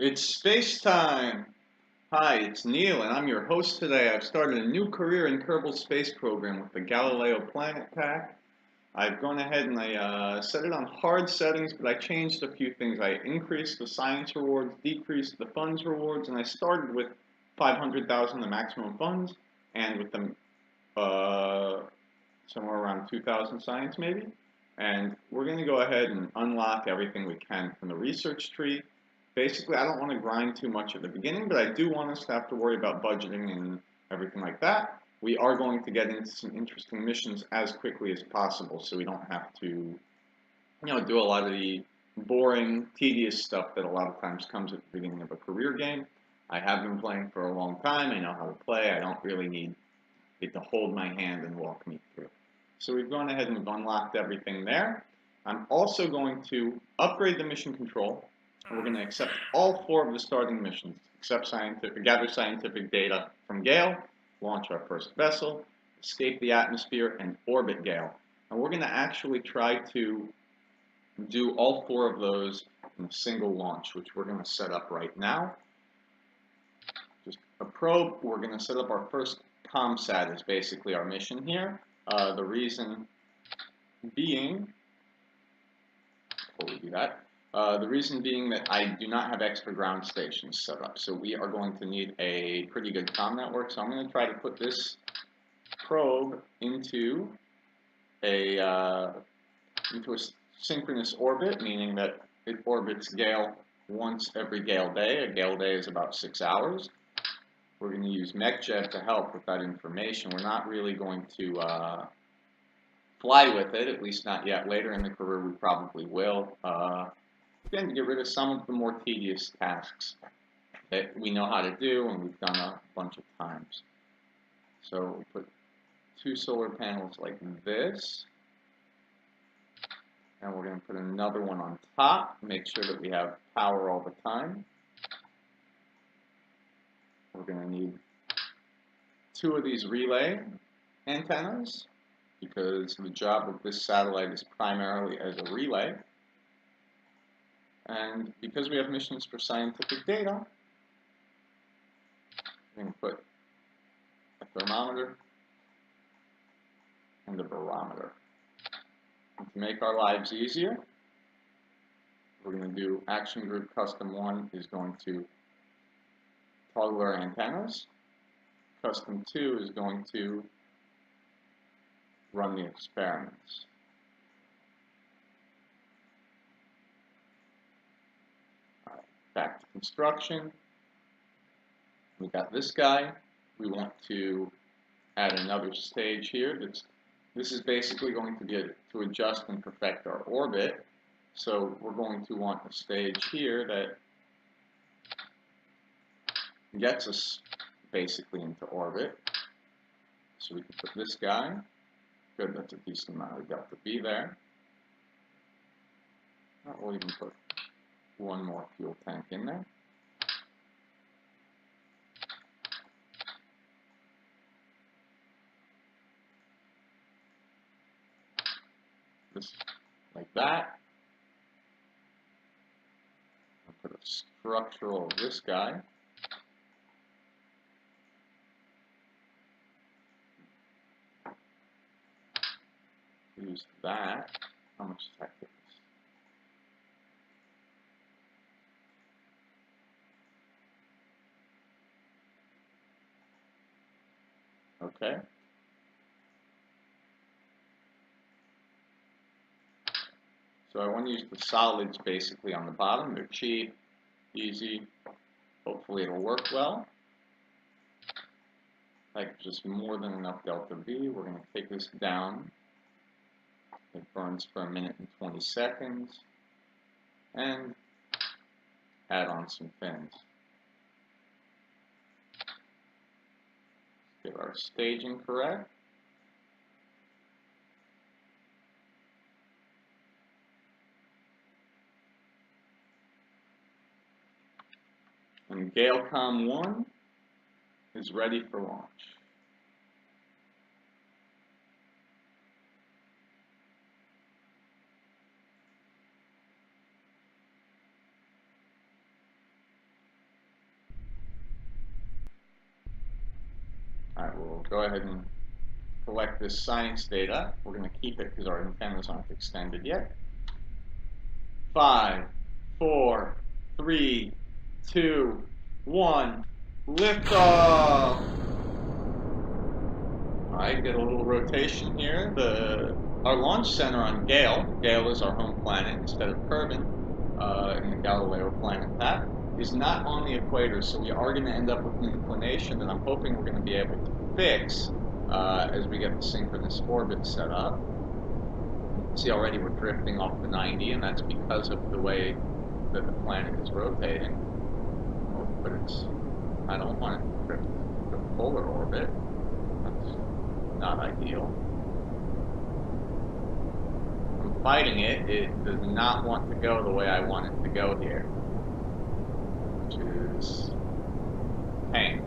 It's space time! Hi, it's Neil, and I'm your host today. I've started a new career in Kerbal Space Program with the Galileo Planet Pack. I've gone ahead and I set it on hard settings, but I changed a few things. I increased the science rewards, decreased the funds rewards, and I started with 500,000, the maximum funds, and with them somewhere around 2,000 science maybe. And we're going to go ahead and unlock everything we can from the research tree. Basically, I don't want to grind too much at the beginning, but I do want us to have to worry about budgeting and everything like that. We are going to get into some interesting missions as quickly as possible, so we don't have to, do a lot of the boring, tedious stuff that a lot of times comes at the beginning of a career game. I have been playing for a long time. I know how to play. I don't really need it to hold my hand and walk me through. So we've gone ahead and we've unlocked everything there. I'm also going to upgrade the mission control. And we're going to accept all 4 of the starting missions, gather scientific data from Gale, launch our first vessel, escape the atmosphere, and orbit Gale. And we're going to actually try to do all 4 of those in a single launch, which we're going to set up right now. Just a probe. We're going to set up our first ComSat is basically our mission here. The reason being, before we do that, the reason being that I do not have extra ground stations set up, so we are going to need a pretty good comm network. So I'm going to try to put this probe into a synchronous orbit, meaning that it orbits Gale once every Gale day. A Gale day is about 6 hours. We're going to use MechJet to help with that information. We're not really going to fly with it, at least not yet. Later in the career, we probably will. Again, to get rid of some of the more tedious tasks that we know how to do and we've done a bunch of times. So we'll put 2 solar panels like this. And we're going to put another one on top, make sure that we have power all the time. We're going to need 2 of these relay antennas because the job of this satellite is primarily as a relay. And because we have missions for scientific data, we're going to put a thermometer and a barometer. And to make our lives easier, we're going to do Action Group Custom 1 is going to toggle our antennas. Custom 2 is going to run the experiments. Back to construction. We got this guy. We want to add another stage here. This is basically going to be to adjust and perfect our orbit. So we're going to want a stage here that gets us basically into orbit. So we can put this guy. Good, that's a decent amount of delta V there. We'll even put 1 more fuel tank in there. Just like that. I'll put a structural of this guy. Use that. How much does that give us? Okay. So I want to use the solids basically on the bottom. They're cheap, easy. Hopefully it'll work well. Like just more than enough delta V. We're going to take this down. It burns for 1 minute and 20 seconds. And add on some fins. Get our staging correct. And GaleCom 1 is ready for launch. Alright, we'll go ahead and collect this science data. We're going to keep it because our antennas aren't extended yet. 5, 4, 3, 2, 1, liftoff! Alright, get a little rotation here. Our launch center on Gale is our home planet instead of Kerbal in the Galileo Planet Pack, is not on the equator, so we are going to end up with an inclination that I'm hoping we're going to be able to fix as we get the synchronous orbit set up. See, already we're drifting off the 90, and that's because of the way that the planet is rotating. Oh, but I don't want it to drift to the polar orbit. That's not ideal. I'm fighting it. It does not want to go the way I want it to go here, which is pain.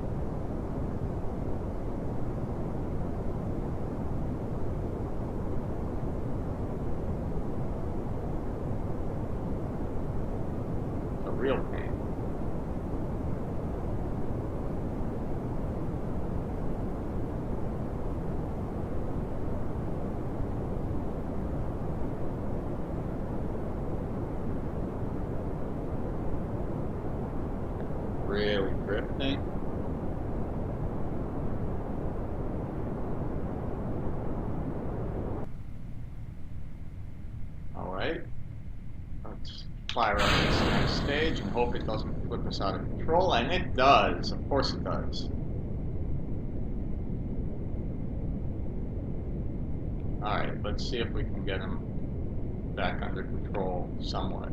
A real pain. Really drifting. Alright. Let's fire up this next stage and hope it doesn't flip us out of control, and it does. Of course it does. Alright, let's see if we can get him back under control somewhat.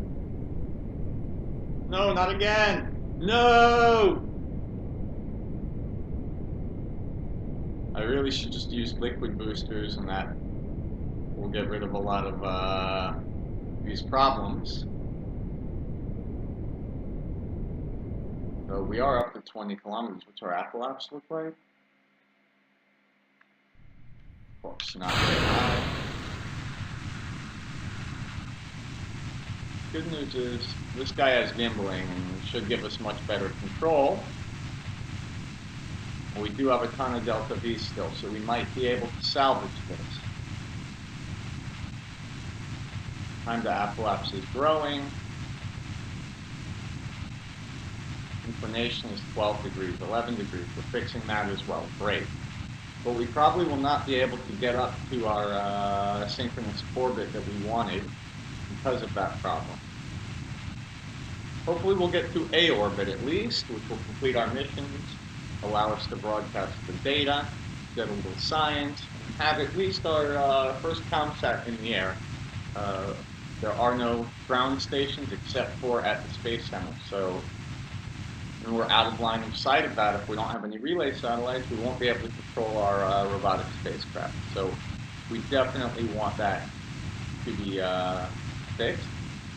No, not again! No! I really should just use liquid boosters, and that will get rid of a lot of these problems. So we are up to 20 kilometers. What's our apoapse look like? Of course, not very high. Good news is this guy has gimbaling and should give us much better control. And we do have a ton of delta V still, so we might be able to salvage this. Time to apoapse is growing. Inclination is 12 degrees, 11 degrees. We're fixing that as well. Great. But we probably will not be able to get up to our synchronous orbit that we wanted because of that problem. Hopefully we'll get to a orbit at least, which will complete our missions, allow us to broadcast the data, get a little science, and have at least our first ComSat in the air. There are no ground stations except for at the Space Center, so when we're out of line of sight of that, if we don't have any relay satellites, we won't be able to control our robotic spacecraft. So we definitely want that to be fixed.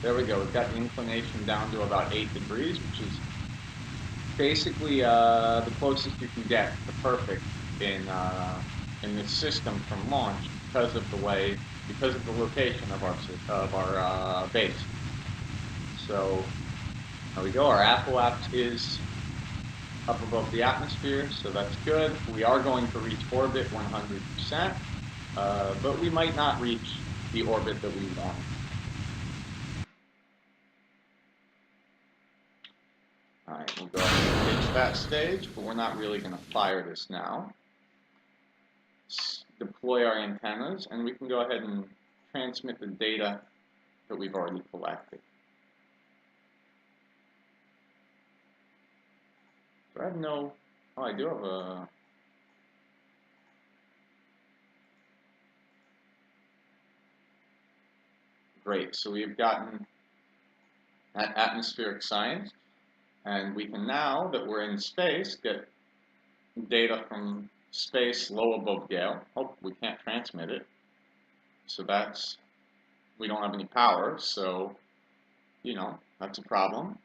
There we go. We've got the inclination down to about 8 degrees, which is basically the closest you can get to perfect in this system from launch because of the location of our base. So there we go. Our apoapse is up above the atmosphere, so that's good. We are going to reach orbit 100%, but we might not reach the orbit that we want. Alright, we'll go ahead and ditch that stage, but we're not really going to fire this now. Let's deploy our antennas, and we can go ahead and transmit the data that we've already collected. Do I have no... Oh, I do have a... Great, so we've gotten that atmospheric science, and we can now, that we're in space, get data from space low above Gale. Oh, we can't transmit it. So that's... We don't have any power, so, you know, that's a problem.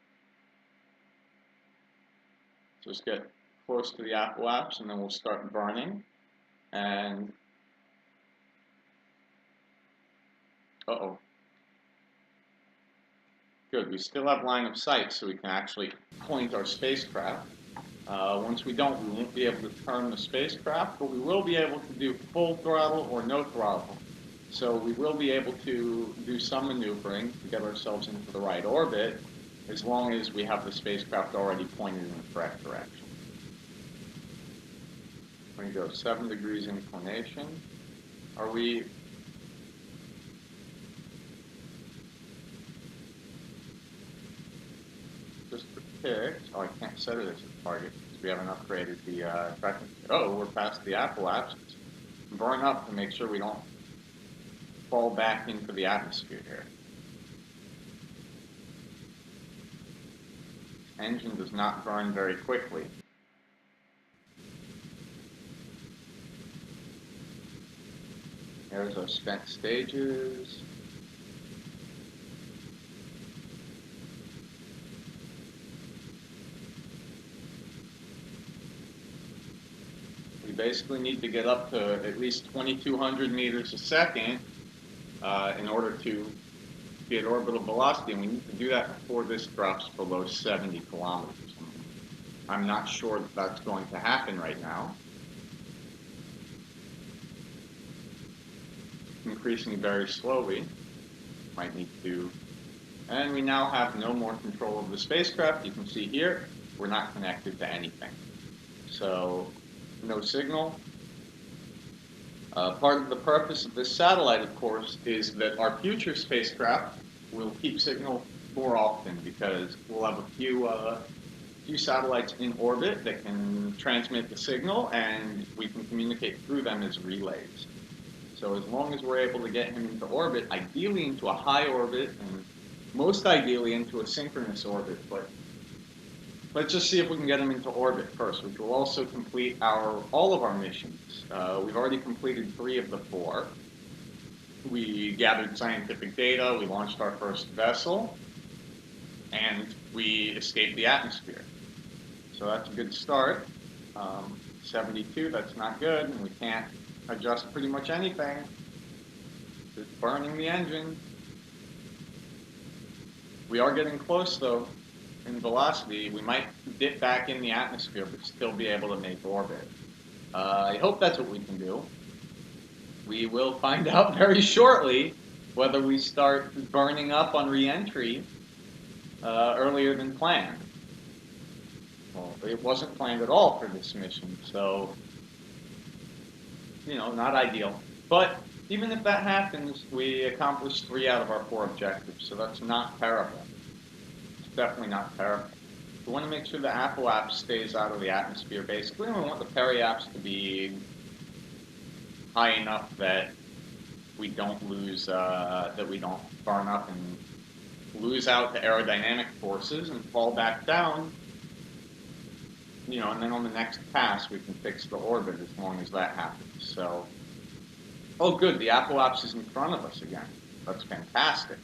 Just get close to the apoapse, and then we'll start burning. And... Uh-oh. Good, we still have line of sight, so we can actually point our spacecraft. Once we don't, we won't be able to turn the spacecraft, but we will be able to do full throttle or no throttle. So we will be able to do some maneuvering to get ourselves into the right orbit, as long as we have the spacecraft already pointed in the correct direction. We're going to go 7 degrees inclination. Are we... Just for kicks, oh, I can't set it as a target because we haven't upgraded the tracking. Oh, we're past the appalapse. Burn up to make sure we don't fall back into the atmosphere here. Engine does not burn very quickly. There's our spent stages. We basically need to get up to at least 2,200 meters a second in order to be at orbital velocity, and we need to do that before this drops below 70 kilometers. I'm not sure that that's going to happen right now. Increasing very slowly. Might need to... And we now have no more control of the spacecraft. You can see here, we're not connected to anything. So, no signal. Part of the purpose of this satellite, of course, is that our future spacecraft will keep signal more often because we'll have a few satellites in orbit that can transmit the signal, and we can communicate through them as relays. So as long as we're able to get him into orbit, ideally into a high orbit, and most ideally into a synchronous orbit, but let's just see if we can get him into orbit first, which will also complete all of our missions. We've already completed 3 of the 4. We gathered scientific data, we launched our first vessel, and we escaped the atmosphere. So that's a good start. 72, that's not good, and we can't adjust pretty much anything. Just burning the engine. We are getting close, though, in velocity. We might dip back in the atmosphere, but still be able to make orbit. I hope that's what we can do. We will find out very shortly whether we start burning up on re-entry earlier than planned. Well, it wasn't planned at all for this mission, so, you know, not ideal. But even if that happens, we accomplished 3 out of our 4 objectives, so that's not terrible. It's definitely not terrible. We want to make sure the appalapse stays out of the atmosphere, basically, and we want the periapse to be high enough that we don't lose, that we don't burn up and lose out to aerodynamic forces and fall back down. You know, and then on the next pass we can fix the orbit as long as that happens. So, oh good, the appalapse is in front of us again. That's fantastic.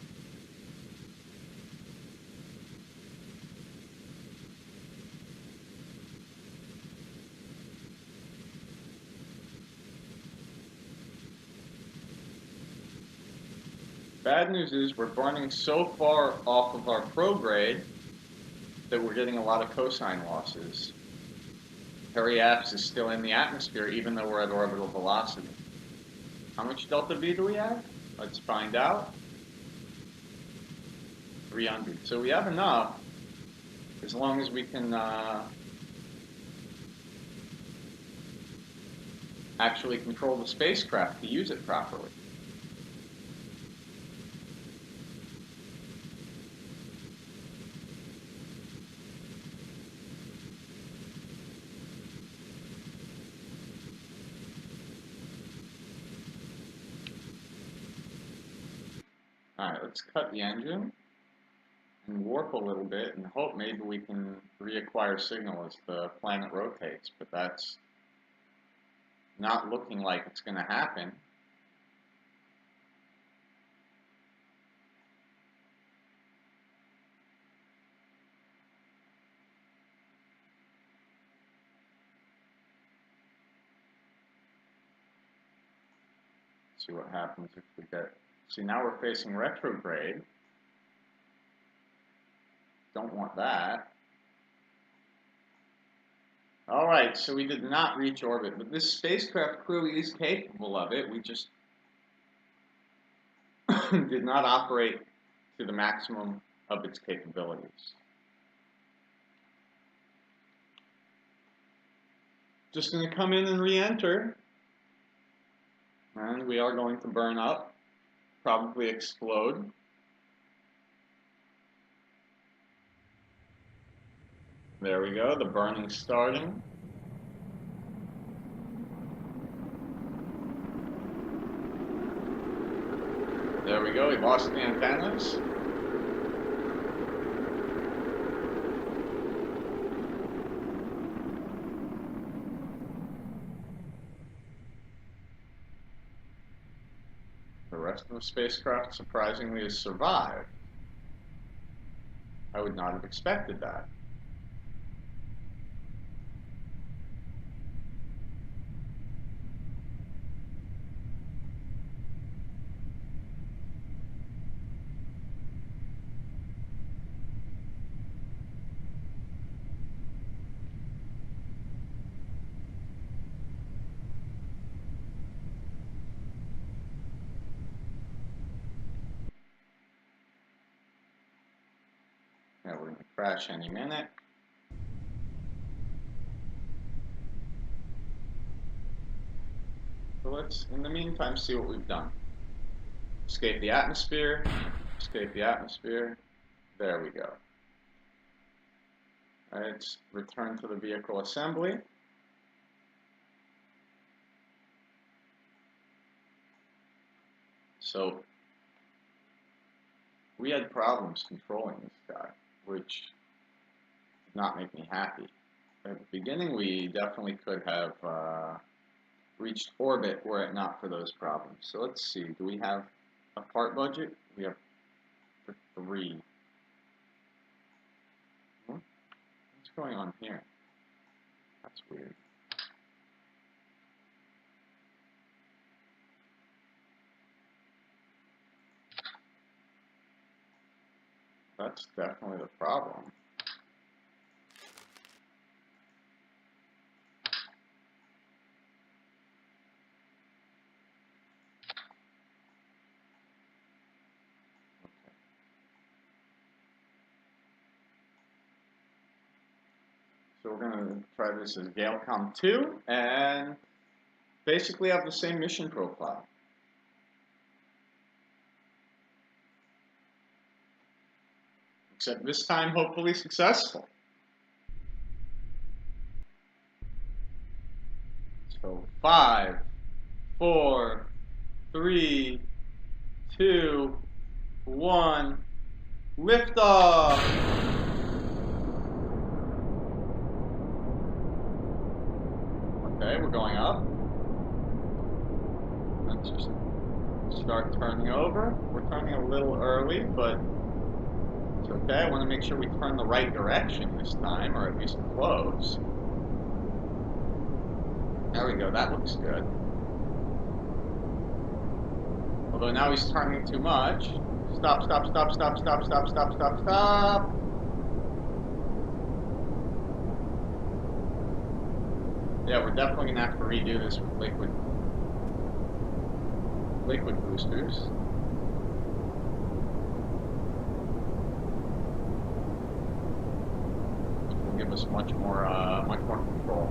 Bad news is we're burning so far off of our prograde that we're getting a lot of cosine losses. Periapse is still in the atmosphere even though we're at orbital velocity. How much delta V do we have? Let's find out. 300. So we have enough as long as we can actually control the spacecraft to use it properly. Alright, let's cut the engine and warp a little bit and hope maybe we can reacquire signal as the planet rotates, but that's not looking like it's going to happen. See what happens if we get... See, now we're facing retrograde. Don't want that. Alright, so we did not reach orbit, but this spacecraft clearly is capable of it. We just did not operate to the maximum of its capabilities. Just going to come in and re-enter, and we are going to burn up, probably explode. There we go, the burning's starting. There we go, we lost the antennas. The rest of the spacecraft surprisingly has survived. I would not have expected that. Yeah, we're going to crash any minute. So let's, in the meantime, see what we've done. Escape the atmosphere, escape the atmosphere. There we go. Alright, let's return to the vehicle assembly. So, we had problems controlling this guy, which did not make me happy. At the beginning, we definitely could have reached orbit were it not for those problems. So let's see, do we have a part budget? We have 3. What's going on here? That's weird. That's definitely the problem. So we're going to try this as Galecom 2 and basically have the same mission profile. Except this time hopefully successful. So 5, 4, 3, 2, 1, liftoff! Okay, we're going up. Let's just start turning over. We're turning a little early, but it's okay. I want to make sure we turn the right direction this time, or at least close. There we go, that looks good. Although now he's turning too much. Stop, stop, stop, stop, stop, stop, stop, stop, stop. Yeah, we're definitely going to have to redo this with liquid boosters. Which will give us much more control.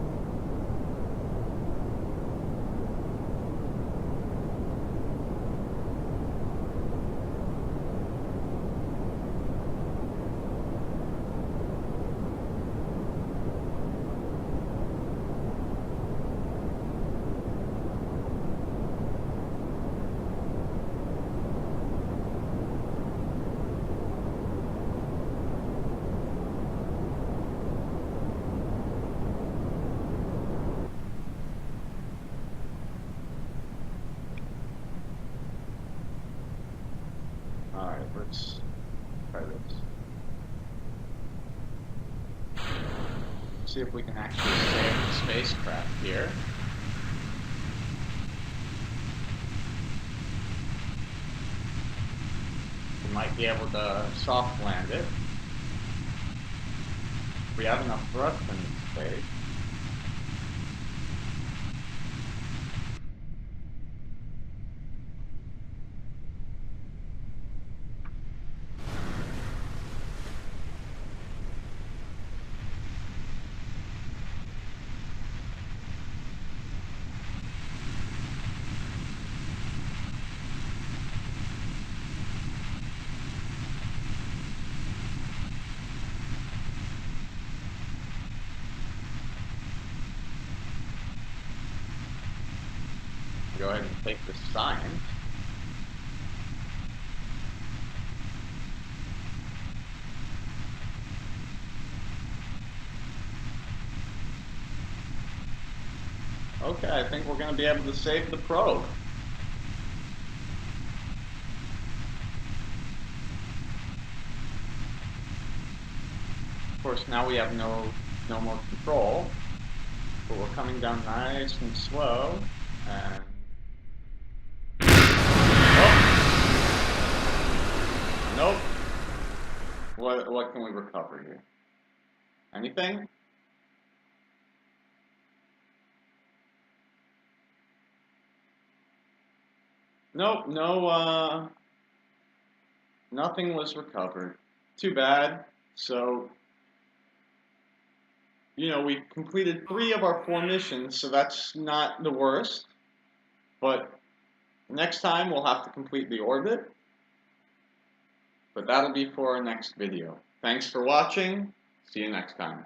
Alright, let's try this. See if we can actually save the spacecraft here. We might be able to soft land it. We have enough thrust in this stage. go ahead and take the science. Okay, I think we're going to be able to save the probe. Of course, now we have no more control, but we're coming down nice and slow, and oh, nope. What can we recover here? Anything? Nope, nothing was recovered. Too bad. So, you know, we completed 3 of our 4 missions, so that's not the worst. But next time we'll have to complete the orbit. But that'll be for our next video. Thanks for watching. See you next time.